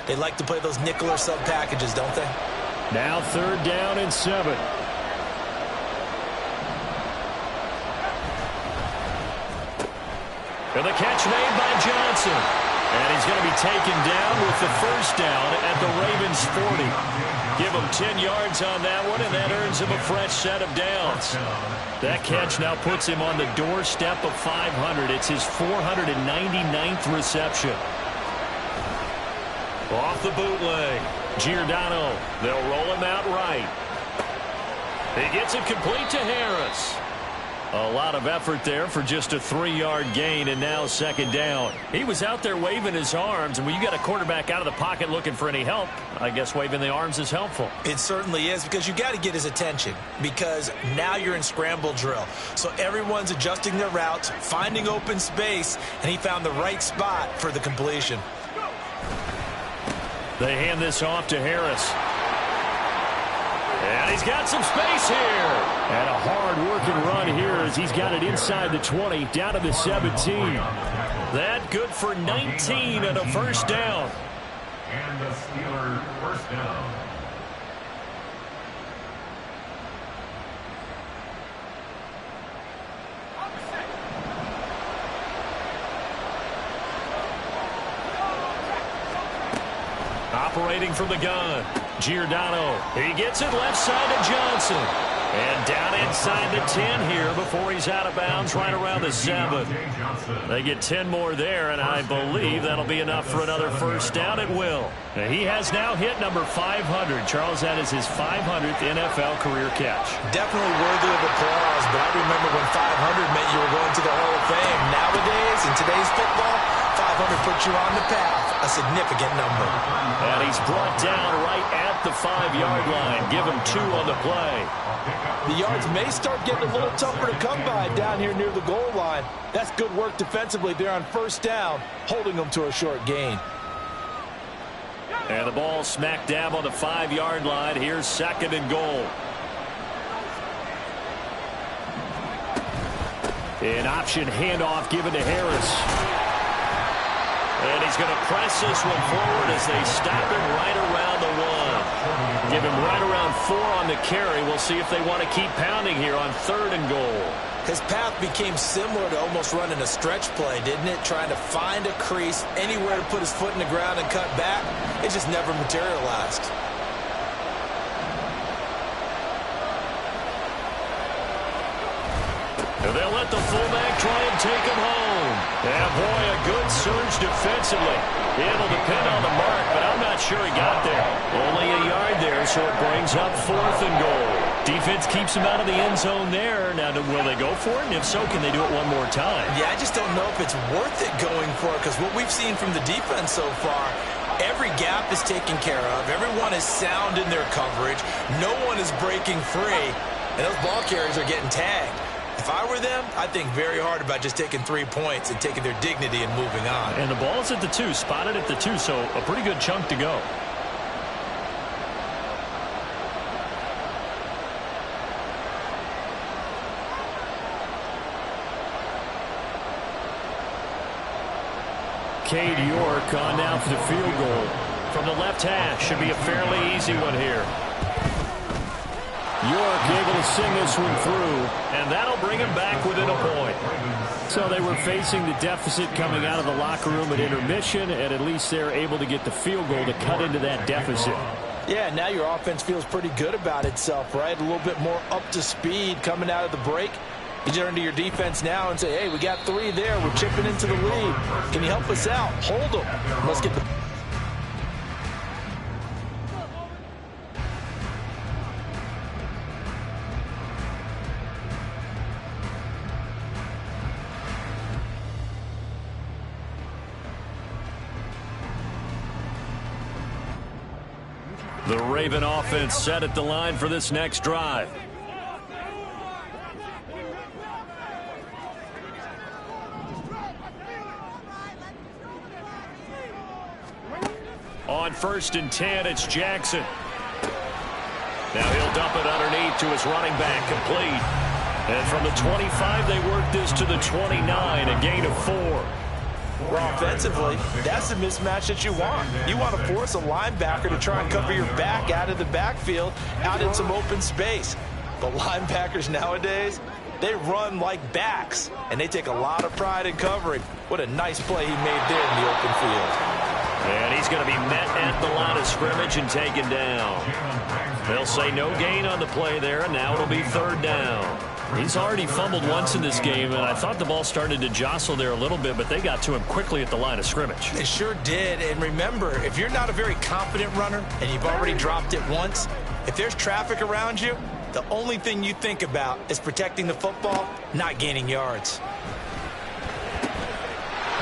They like to play those nickel or sub packages, don't they? Now 3rd down and 7. And the catch made by Johnson. And he's going to be taken down with the 1st down at the Ravens 40. Give him 10 yards on that one, and that earns him a fresh set of downs. That catch now puts him on the doorstep of 500. It's his 499th reception. Off the bootleg. Giordano. They'll roll him out right. He gets it complete to Harris. A lot of effort there for just a 3-yard gain, and now 2nd down. He was out there waving his arms, and when you got a quarterback out of the pocket looking for any help, I guess waving the arms is helpful. It certainly is, because you got to get his attention, because now you're in scramble drill. So everyone's adjusting their routes, finding open space, and he found the right spot for the completion. They hand this off to Harris. And he's got some space here. And a hard-working run here as he's got it inside the 20, down to the 17. That good for 19 and a 1st down. And the Steelers' 1st down. Operating from the gun, Giordano. He gets it left side to Johnson. And down inside the 10 here before he's out of bounds right around the 7. They get 10 more there, and I believe that'll be enough for another 1st down. It will. And he has now hit number 500. Charles, that is his 500th NFL career catch. Definitely worthy of applause, but I remember when 500 meant you were going to the Hall of Fame. Nowadays, in today's football, 500 puts you on the path, a significant number. And he's brought down right at the 5-yard line. Give him 2 on the play. The yards may start getting a little tougher to come by down here near the goal line. That's good work defensively there on 1st down, holding them to a short gain. And the ball smack dab on the 5-yard line. Here's 2nd and goal. An option handoff given to Harris. And he's going to press this one forward as they stop him right around the 1. Give him right around 4 on the carry. We'll see if they want to keep pounding here on 3rd and goal. His path became similar to almost running a stretch play, didn't it? Trying to find a crease, anywhere to put his foot in the ground and cut back. It just never materialized. And they'll let the fullback try and take him home. And boy, a good surge defensively. It'll depend on the mark, but I'm not sure he got there. Only a yard there, so it brings up 4th and goal. Defense keeps him out of the end zone there. Now, will they go for it? And if so, can they do it one more time? Yeah, I just don't know if it's worth it going for it, because what we've seen from the defense so far, every gap is taken care of. Everyone is sound in their coverage. No one is breaking free, and those ball carriers are getting tagged. If I were them, I'd think very hard about just taking 3 points and taking their dignity and moving on. And the ball's at the 2, spotted at the 2, so a pretty good chunk to go. Cade York on now for the field goal. From the left hash, should be a fairly easy one here. York able to sing this one through, and that'll bring him back within a point. So they were facing the deficit coming out of the locker room at intermission, and at least they're able to get the field goal to cut into that deficit. Yeah, now your offense feels pretty good about itself, right? A little bit more up to speed coming out of the break. You turn to your defense now and say, hey, we got 3 there. We're chipping into the lead. Can you help us out? Hold them. Let's get the... The Raven offense set at the line for this next drive. On 1st and 10, it's Jackson. Now he'll dump it underneath to his running back, complete. And from the 25, they work this to the 29, a gain of 4. Well, offensively, that's the mismatch that you want. You want to force a linebacker to try and cover your back out of the backfield, out in some open space. But linebackers nowadays, they run like backs, and they take a lot of pride in covering. What a nice play he made there in the open field. And he's going to be met at the line of scrimmage and taken down. They'll say no gain on the play there, and now it'll be third down. He's already fumbled once in this game, and I thought the ball started to jostle there a little bit, but they got to him quickly at the line of scrimmage. It sure did, and remember, if you're not a very confident runner and you've already dropped it once, if there's traffic around you, the only thing you think about is protecting the football, not gaining yards.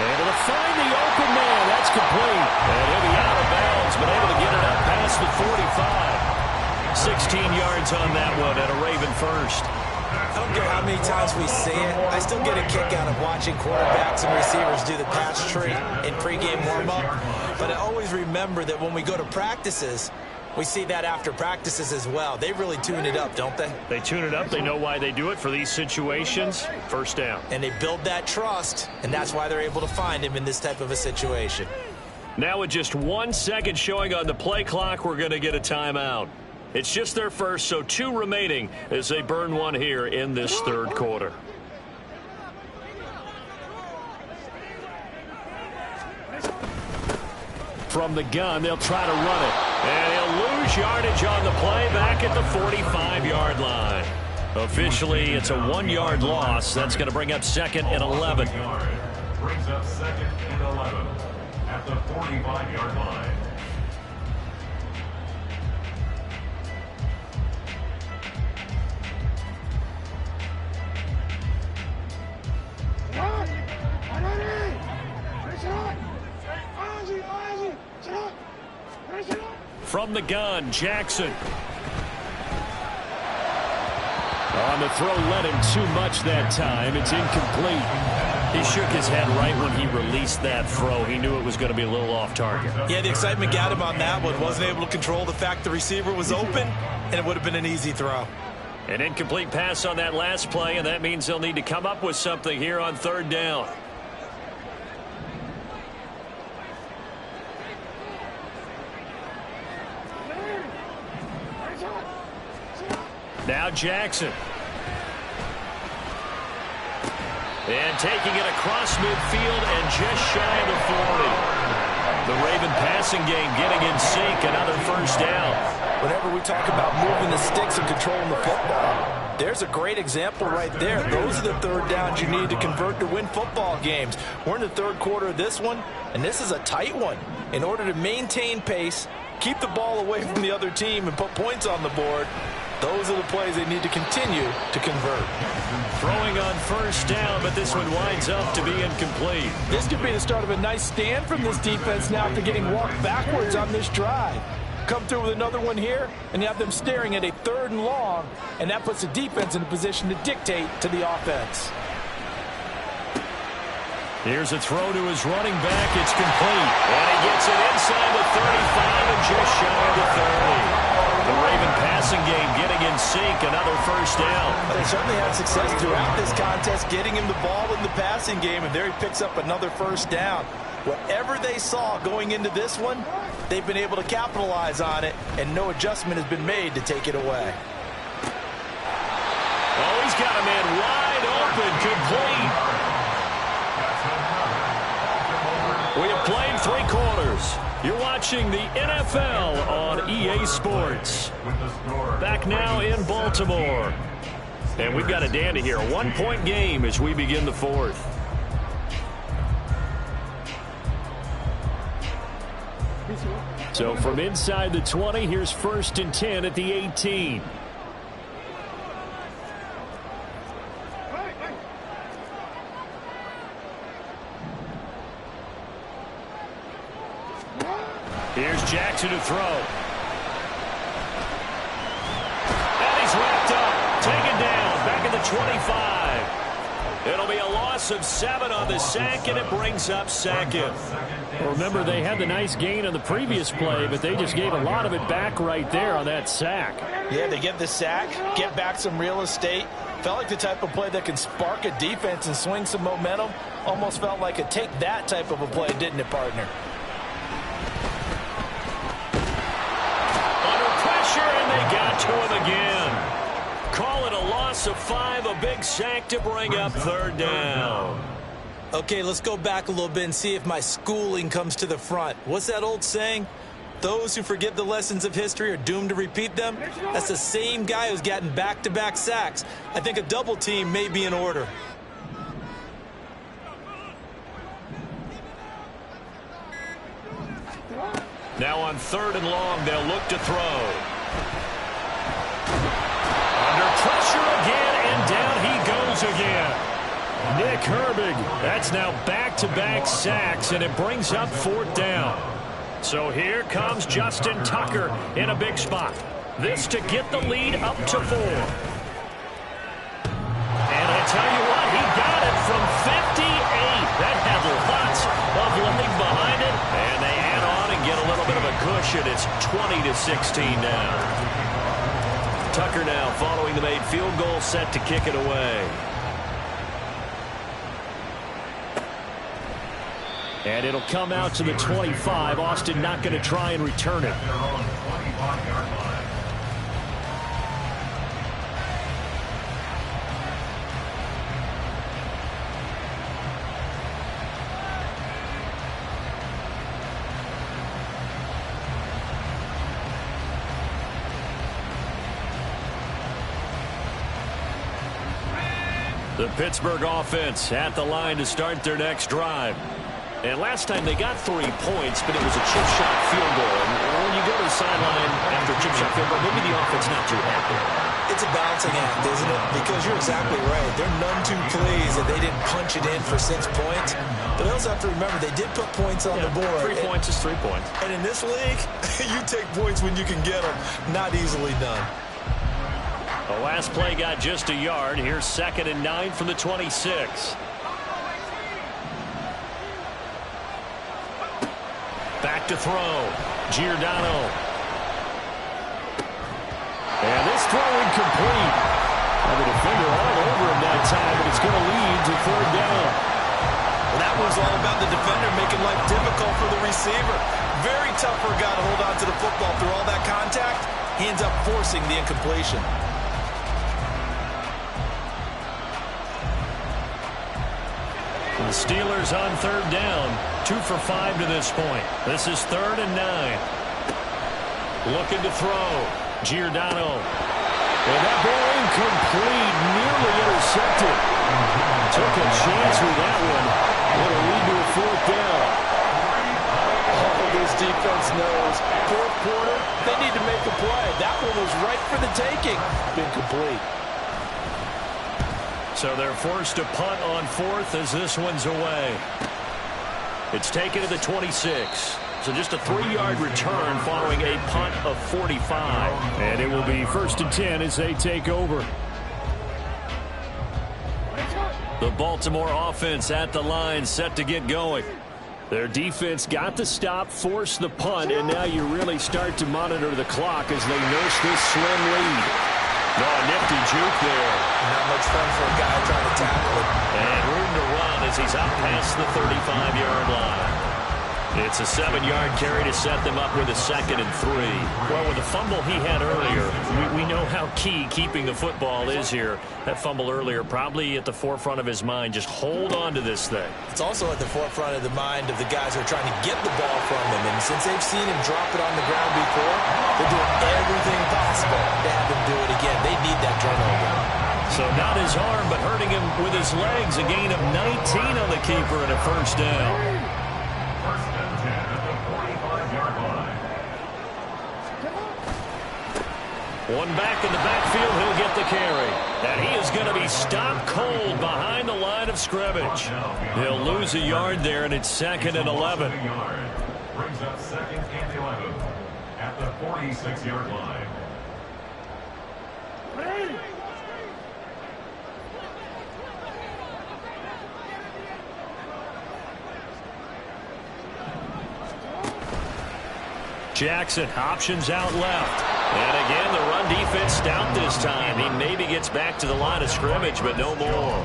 Able to find the open man. That's complete. And he'll be out of bounds, but able to get it up past the 45. 16 yards on that one and a Raven first. I don't care how many times we see it. I still get a kick out of watching quarterbacks and receivers do the pass tree in pregame warm-up. But I always remember that when we go to practices, we see that after practices as well. They really tune it up, don't they? They tune it up. They know why they do it for these situations. First down. And they build that trust, and that's why they're able to find him in this type of a situation. Now with just 1 second showing on the play clock, we're going to get a timeout. It's just their first, so 2 remaining as they burn one here in this third quarter. From the gun, they'll try to run it. And he'll lose yardage on the play back at the 45-yard line. Officially, it's a 1-yard loss. That's going to bring up second and 11. Brings up second and 11 at the 45-yard line. From the gun, Jackson. On the throw, led him too much that time. It's incomplete. He shook his head right when he released that throw. He knew it was going to be a little off target. Yeah, the excitement got him on that one. Wasn't able to control the fact the receiver was open, and it would have been an easy throw. An incomplete pass on that last play, and that means they'll need to come up with something here on third down. Now Jackson. And taking it across midfield and just shy of the 40. The Raven passing game getting in sync. Another first down. Whenever we talk about moving the sticks and controlling the football, there's a great example right there. Those are the third downs you need to convert to win football games. We're in the third quarter of this one, and this is a tight one. In order to maintain pace, keep the ball away from the other team, and put points on the board, those are the plays they need to continue to convert. Throwing on first down, but this one winds up to be incomplete. This could be the start of a nice stand from this defense now after getting walked backwards on this drive. Come through with another one here, and you have them staring at a 3rd and long, and that puts the defense in a position to dictate to the offense. Here's a throw to his running back. It's complete. And he gets it inside the 35 and just shy of the 30. The Raven passing game getting in sync. Another first down. They certainly had success throughout this contest getting him the ball in the passing game, and there he picks up another first down. Whatever they saw going into this one, they've been able to capitalize on it, and no adjustment has been made to take it away. Oh, he's got a man wide open, complete. We have played 3 quarters. You're watching the NFL on EA Sports. Back now in Baltimore. And we've got a dandy here. A 1-point game as we begin the 4th. So from inside the 20, here's 1st and 10 at the 18. Here's Jackson to throw. And he's wrapped up. Taken down. Back at the 25. It'll be a loss of 7 on the sack, and it brings up 2nd. Well, remember, they had the nice gain on the previous play, but they just gave a lot of it back right there on that sack. Yeah, they get the sack, get back some real estate. Felt like the type of play that can spark a defense and swing some momentum. Almost felt like a take that type of a play, didn't it, partner? Under pressure, and they got to him again. Call it a loss of 5, a big sack to bring up third down. Okay, let's go back a little bit and see if my schooling comes to the front. What's that old saying? Those who forget the lessons of history are doomed to repeat them. That's the same guy who's gotten back-to-back sacks. I think a double team may be in order. Now on 3rd and long, they'll look to throw. Under pressure again, and down he goes again. Nick Herbig, that's now back-to-back sacks, and it brings up 4th down. So here comes Justin Tucker in a big spot. This to get the lead up to 4. And I tell you what, he got it from 58. That had lots of leg behind it. And they add on and get a little bit of a cushion. It's 20-16 now. Tucker now following the made field goal, set to kick it away. And it'll come out to the 25. Austin not going to try and return it. The Pittsburgh offense at the line to start their next drive. And last time they got 3 points, but it was a chip shot field goal. And when you go to the sideline after a chip shot field goal, maybe the offense not too happy. It's a balancing act, isn't it? Because you're exactly right. There are none too plays that they didn't punch it in for 6 points. But they also have to remember they did put points on the board. 3 points is 3 points. And in this league, you take points when you can get them. Not easily done. The last play got just a yard. Here's 2nd and 9 from the 26. Back to throw. Giordano. And this throw incomplete. And the defender all over him that time, but it's going to lead to 3rd down. Well, that was all about the defender making life difficult for the receiver. Very tough for a guy to hold on to the football through all that contact. He ends up forcing the incompletion. The Steelers on 3rd down. 2 for 5 to this point. This is 3rd and 9. Looking to throw. Giordano. And that ball incomplete. Nearly intercepted. Took a chance with that one. It'll lead to a 4th down. Oh, this defense knows. 4th quarter, they need to make a play. That one was right for the taking. Incomplete. So they're forced to punt on 4th as this one's away. It's taken to the 26. So just a 3-yard return following a punt of 45. And it will be 1st and 10 as they take over. The Baltimore offense at the line set to get going. Their defense got the stop, forced the punt, and now you really start to monitor the clock as they nurse this slim lead. No, nifty juke there. Not much fun for a guy trying to tackle it. And room to run as he's out past the 35-yard line. It's a 7-yard carry to set them up with a 2nd and 3. Well, with the fumble he had earlier, we know how key keeping the football is here. That fumble earlier probably at the forefront of his mind. Just hold on to this thing. It's also at the forefront of the mind of the guys who are trying to get the ball from him. And since they've seen him drop it on the ground before, they're doing everything possible to have him do it again. They need that turnover. So not his arm, but hurting him with his legs. A gain of 19 on the keeper and a 1st down. One back in the backfield, he'll get the carry. And he is going to be stopped cold behind the line of scrimmage. He'll lose a yard there, and it's 2nd and 11. Brings up 2nd and 11 at the 46-yard line. Jackson, options out left. And again, the run defense stout this time. He maybe gets back to the line of scrimmage, but no more.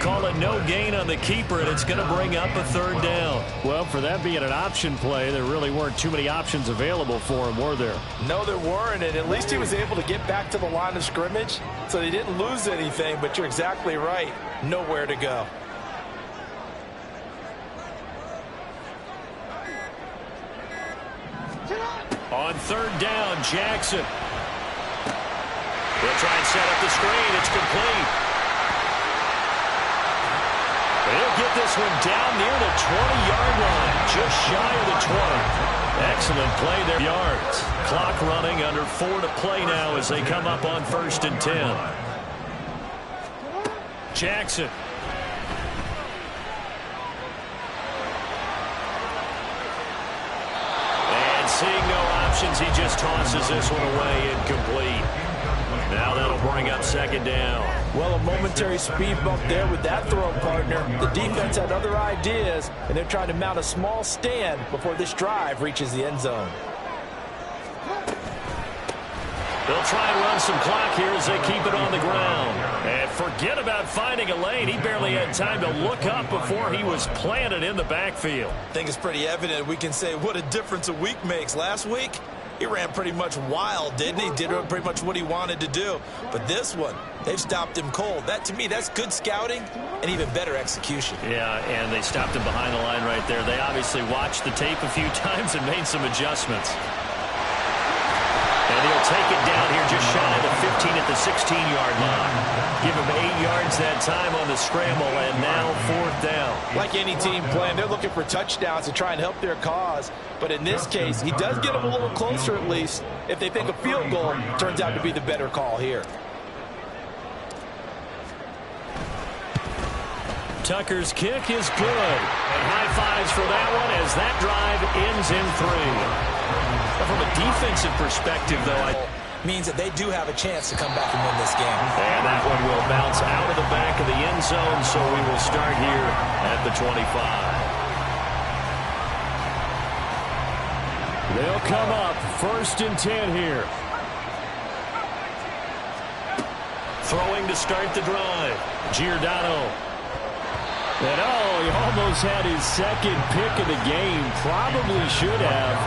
Call it no gain on the keeper, and it's going to bring up a third down. Well, for that being an option play, there really weren't too many options available for him, were there? No, there weren't, and at least he was able to get back to the line of scrimmage, so they didn't lose anything, but you're exactly right. Nowhere to go. On third down, Jackson. He'll try and set up the screen. It's complete. He'll get this one down near the 20-yard line, just shy of the 20. Excellent play there. Yards. Clock running, under 4 to play now as they come up on 1st and 10. Jackson. And seeing no options, he just tosses this one away, incomplete. Now that'll bring up 2nd down. Well, a momentary speed bump there with that throw, partner. The defense had other ideas, and they're trying to mount a small stand before this drive reaches the end zone. They'll try and run some clock here as they keep it on the ground. And forget about finding a lane. He barely had time to look up before he was planted in the backfield. I think it's pretty evident. We can say what a difference a week makes. Last week, he ran pretty much wild, didn't he? Did pretty much what he wanted to do. But this one, they've stopped him cold. That, to me, that's good scouting and even better execution. Yeah, and they stopped him behind the line right there. They obviously watched the tape a few times and made some adjustments. And he'll take it down here just shy of the 15 at the 16-yard line. Give him 8 yards that time on the scramble, and now 4th down. Like any team playing, they're looking for touchdowns to try and help their cause. But in this case, he does get them a little closer at least if they think a field goal turns out to be the better call here. Tucker's kick is good. And high fives for that one as that drive ends in 3. From a defensive perspective, though, means that they do have a chance to come back and win this game. And that one will bounce out of the back of the end zone, so we will start here at the 25. They'll come up 1st and 10 here. Throwing to start the drive. Giordano. And he almost had his 2nd pick of the game. Probably should have.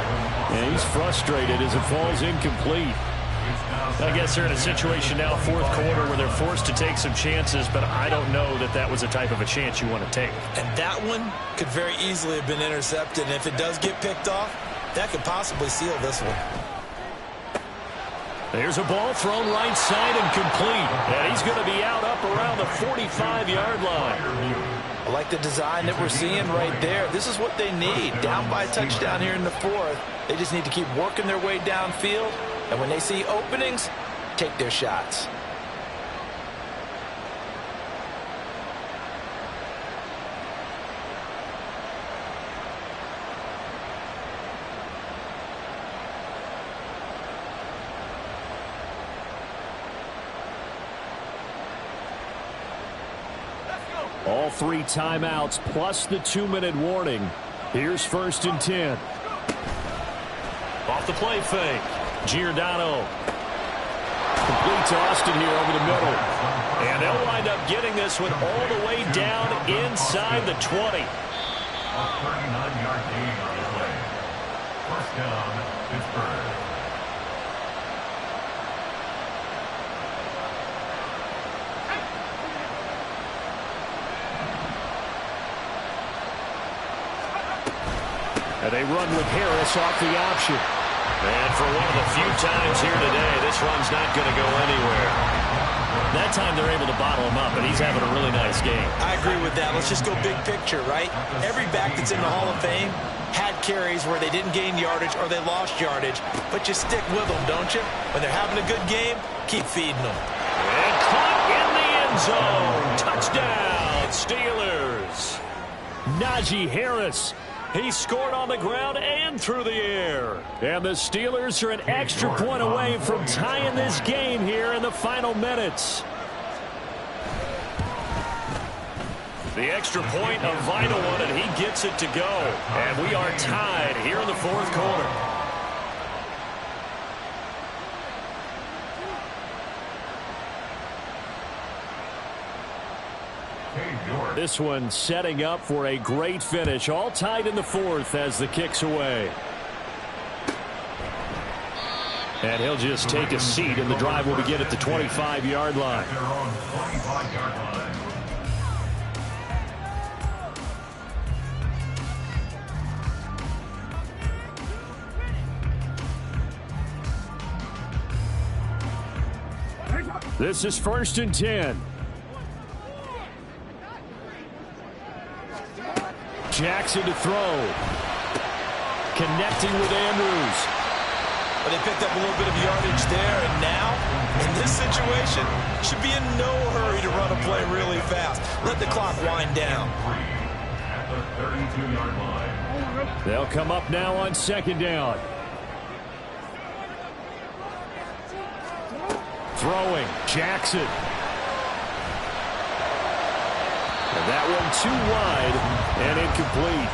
And he's frustrated as it falls incomplete. I guess they're in a situation now, 4th quarter, where they're forced to take some chances, but I don't know that that was the type of a chance you want to take. And that one could very easily have been intercepted. And if it does get picked off, that could possibly seal this one. There's a ball thrown right side and complete. And he's going to be out up around the 45-yard line. I like the design that we're seeing right there. This is what they need. Down by a touchdown here in the 4th. They just need to keep working their way downfield. And when they see openings, take their shots. All 3 timeouts plus the 2-minute warning. Here's 1st and 10. Off the play fake. Giordano. Complete to Austin here over the middle. And they'll wind up getting this one all the way down inside the 20. A 39-yard gain on the play. 1st down, Pittsburgh. And they run with Harris off the option. And for one of the few times here today, this run's not going to go anywhere. That time they're able to bottle him up, and he's having a really nice game. I agree with that. Let's just go big picture, right? Every back that's in the Hall of Fame had carries where they didn't gain yardage or they lost yardage, but you stick with them, don't you? When they're having a good game, keep feeding them. And caught in the end zone. Touchdown, Steelers. Najee Harris. He scored on the ground and through the air. And the Steelers are an extra point away from tying this game here in the final minutes. The extra point, a vital one, and he gets it to go. And we are tied here in the 4th quarter. This one setting up for a great finish. All tied in the fourth as the kick's away. And he'll just take a seat, and the drive will begin at the 25-yard line. This is 1st and 10. Jackson to throw. Connecting with Andrews. But they picked up a little bit of yardage there, and now, in this situation, should be in no hurry to run a play really fast. Let the clock wind down. At the 32-yard line. They'll come up now on 2nd down. Throwing, Jackson. And that one too wide and incomplete.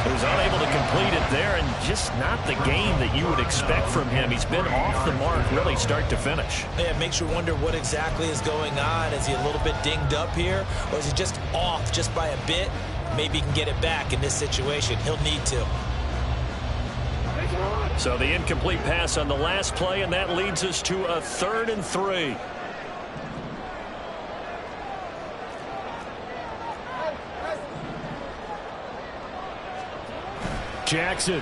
He was unable to complete it there, and just not the game that you would expect from him. He's been off the mark really start to finish. Yeah, it makes you wonder what exactly is going on. Is he a little bit dinged up here, or is he just off just by a bit? Maybe he can get it back in this situation. He'll need to. So the incomplete pass on the last play, and that leads us to a 3rd and 3. Jackson.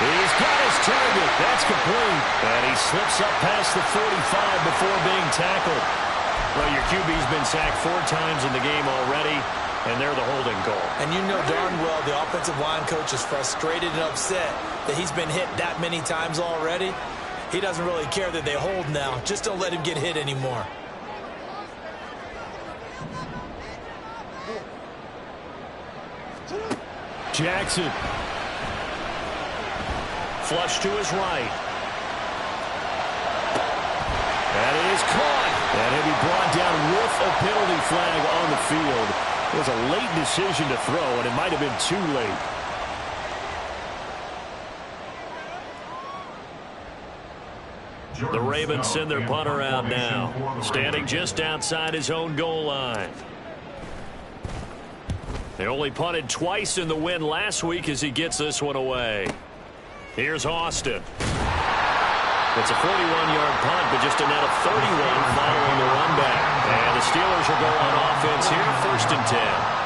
He's got his target. That's complete. And he slips up past the 45 before being tackled. Well, your QB's been sacked 4 times in the game already, and they're the holding call. And you know darn well the offensive line coach is frustrated and upset that he's been hit that many times already. He doesn't really care that they hold now. Just don't let him get hit anymore. Jackson. Flush to his right. That is caught. And he'll be brought down with a penalty flag on the field. It was a late decision to throw, and it might have been too late. The Ravens send their punter out now, standing just outside his own goal line. They only punted twice in the win last week as he gets this one away. Here's Austin. It's a 41-yard punt, but just a net of 31 following the run back. And the Steelers will go on offense here, 1st and 10.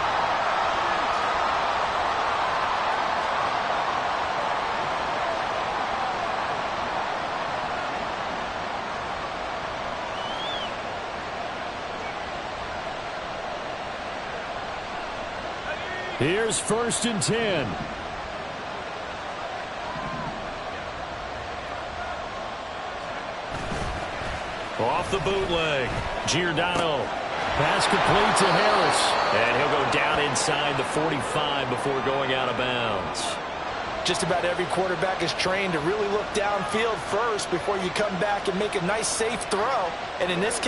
Here's 1st and 10. Off the bootleg. Giordano. Pass complete to Harris. And he'll go down inside the 45 before going out of bounds. Just about every quarterback is trained to really look downfield first before you come back and make a nice, safe throw. And in this case,